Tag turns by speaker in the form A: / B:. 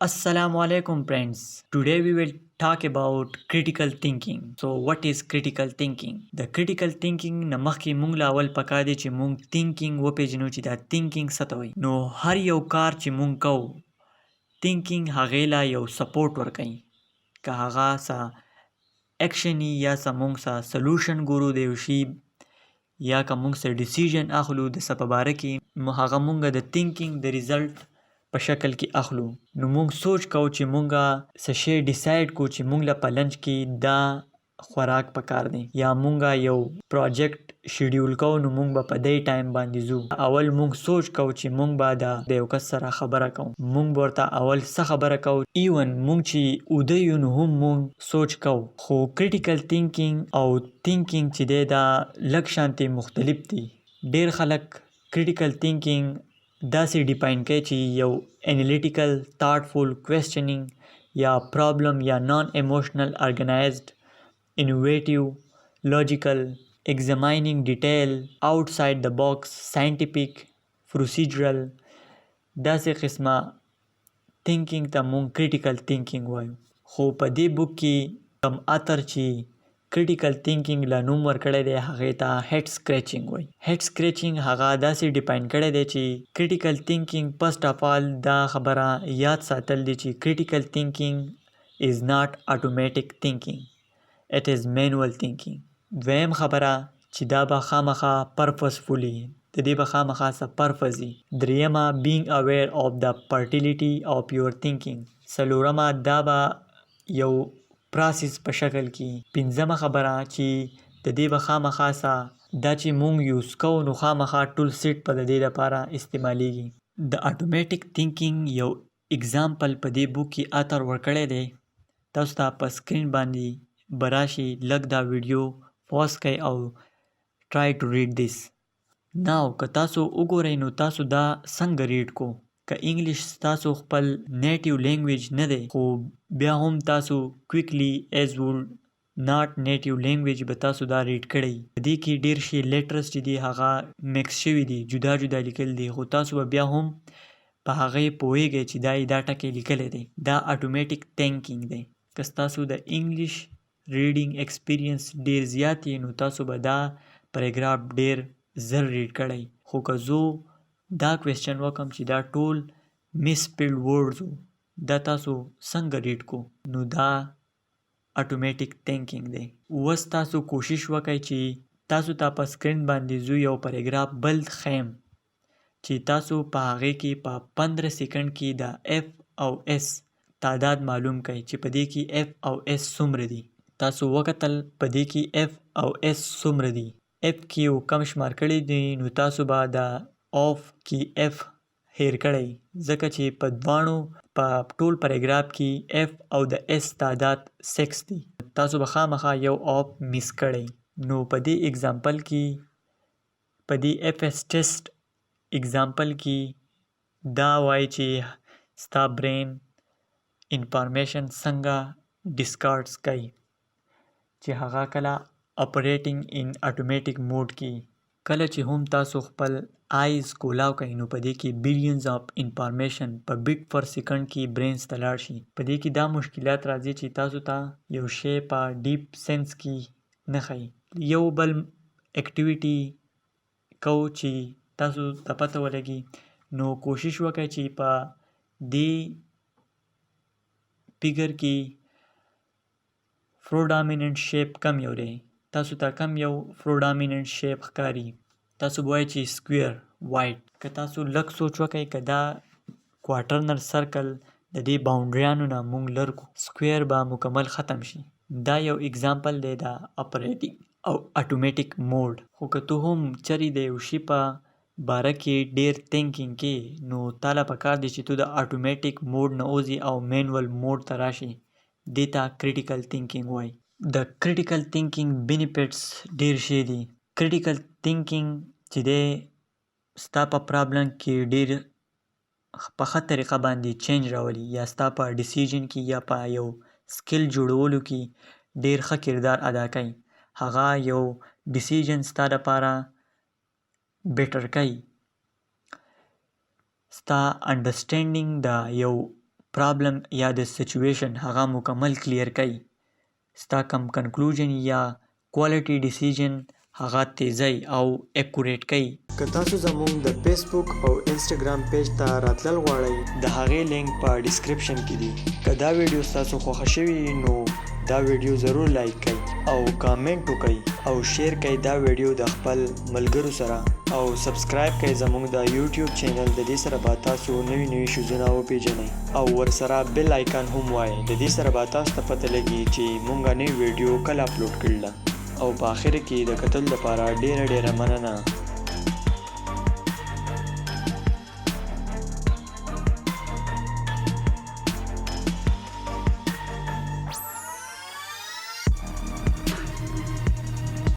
A: Assalamu alaikum friends. Today we will talk about critical thinking. So what is critical thinking? The critical thinking نه مخکې مونږ له اول پکار دی چې مونږ thinking وپېژنو چې دا thinking څه ته وایي. نو هر یو کار چې مونږ کوو thinking هغې له یو سپورټ ورکوي. که هغه څه اکشن یا څه مونږ څه سلوشن ګورو د یو شي یا که مونږ څه ډیسیژن اخلو د څه په باره کې هغه مونږ د thinking د ریزلټ په شکل کې اخلو. نو مونږ سوچ کوو چې مونږه څه شی ډیسایډ کو چې مونږ له په لنچ کې دا خوراک پکار دی یا مونږه یو پروجیکټ شیډیول کوو نو مونږ به په دې ټایم باندې ځو. اول مونږ سوچ کوو چې مونږ به د یو کس سره خبره کوو. مونږ به ورته اول څه خبره کوو. ایون مونږ چې اوده یو نو هم مونږ سوچ کوو. خو کریټیکل تhinking او thinking چې دی دا لږ شانتې مختلف دي. ډیر خلک کریټیکل thinking داسې ډیفاین کوي چې یو انالیټیکل thoughtful questioning یا پرابلم یا نان ایموشنل ارګنایزډ انوویټیو لاجیکل ایگزامینینګ ډیټیل آوټساید د باکس ساینټیفیک پروسیجرل داسې قسمه thinking ته مونږ کریټیکل thinking وایو. خو په دې بوک کې کم اتر چې کریټیکل thinking له نوم ورکړی دی هغې ته هیډ سکریچینګ وایي. هیډ سکریچینګ هغه داسې ډیفاین کړی دی چې کریټیکل thinking فرسټ اف آل دا خبره یاد ساتل دی چې کریټیکل thinking is not automatic thinking. It is manual thinking. دویم خبره چې دا به خامخا purposefully د دې به خامخا څه purpose وي. دریمه being aware of the fertility of your thinking. څلورمه دا به یو پراسس په شکل کې. پنځمه خبره چې د دې به خامخا څه دا چې مونږ یوز کوو نو خامخا ټول سیټ په د دې لپاره استعمالیږي. د اټومیټیک thinking یو اگزامپل په دې بوک کې اتر ورکړی دی. تاسو ته په سکرین باندې به راشي. لږ دا ویډیو پاز کړئ او ټرای ټو ریډ دیس. ناو که تاسو وګورئ نو تاسو دا څنګه ریډ کو. که انګلیش تاسو خپل نیټیو لینګویج نه دی خو بیا هم تاسو کویکلی ایز وول ناٹ نیټیو لینګویج به تاسو دا ریډ کړئ. په دې کې ډیر شي لیټرز چې دي هغه میکس شوي دي، جدا جدا لیکل دي، خو تاسو به بیا هم په هغې پوهیږئ چې دا ټکی لیکلی دی. دا اټومیټیک thinking دی. که تاسو د انګلیش ریډینګ ایکسپیرینس ډیر زیات نو تاسو به دا پیراګراف ډیر زر ریډ کړئ. خو که زه دا کوېسچن وکم چې دا ټول مسپیلډ ورډز وو دا تاسو څنګه ریډ کو نو دا اټومیټیک thinking دی. اوس تاسو کوشش وکئ چې تاسو ته په سکرین باندې زه یو پیراګراف بل خیم چې تاسو په هغې کې په 15 سیکنډ کې د اف او اس تعداد معلوم کړئ چې په دې کې اف او اس څومره دي. تاسو وکتل په دې کې اف او اس څومره دي. اف کې یو کم شمار کړی دی نو تاسو به د اوف کې اف هیر کړئ ځکه چې په دواړو په ټول پیراګراف کې اف او د اس تعداد 6 دی. تاسو به خامخا یو اوف میس کړئ. نو په دې اگزامپل کې په دې اف اس ټیسټ اگزامپل کې دا وایي چې ستا برین انفارمیشن څنګه ډسکارډز کوي چې هغه کله اپریټینګ ان اټومیټیک موډ کې. کله چې هم تاسو خپل آیز کولاو کوئ نو په دې کې بلیونز اف انفارمیشن په بیټ پر سیکنډ کې برینز ته لاړ شي. په دې کې دا مشکلات راځي چې تاسو ته یو شی په ډیپ سینس کې نه ښایي. یو بل اکټیویټي کوو چې تاسو ته پته ولګي نو کوشش وکړئ چې په دې فیګر کې پروډامیننټ شیپ کم یو دی. تاسو ته کم یو پروډامیننټ شیپ ښکاري. تاسو به وایئ چې سکویر وایټ. که تاسو لږ سوچ وکئ که دا کوارټرنر سرکل د دې باونډریانو نه مونږ لر کو سکویر به مکمل ختم شي. دا یو اگزامپل دی د اپریټینګ او اټومیټیک موډ. خو که ته هم چرې د یو شي په باره کې ډیر thinking کې نو تاله پکار دی چې تو د اټومیټیک موډ نه وځې او مینول موډ ته راشي. دې ته کریټیکل thinking وایي. د کریټیکل thinking بینیفټس ډیر شي دي. کریټیکل thinking چې دی ستا په پرابلم کې ډیر په ښه طریقه باندې چینج راولي یا ستا په ډیسیژن کې یا په یو سکل جوړولو کې ډیر ښه کردار ادا کوي. هغه یو ډیسیژن ستا لپاره بیټر کوي. ستا انډرسټینډینګ د یو پرابلم یا د سچویشن هغه مکمل کلیر کوي. ستا کم کنکلوژن یا کوالټي ډیسیژن هغه تیزی او اکوریټ کوي.
B: که تاسو زموږ د فیسبوک او انسټاګرام پیج ته راتلل غواړئ
A: د هغې لینک په ډسکرپشن کې دی. که دا ویډیو ستاسو خوښه شوي نو دا ویډیو ضرور لایک کړئ او کامنټ وکړئ او شیر کړئ دا ویډیو د خپل ملګرو سره او سبسکرایب کړئ زموږ د یوټیوب چینل. د دې سره به تاسو نوي شوزونه وپیژنئ او ورسره بیل آیکن هم وایئ. د دې سره به تاسو ته پته لګي چې موږ نوې ویډیو کله اپلوډ کړله. او په آخر کې د کتل لپاره ډیره مننه.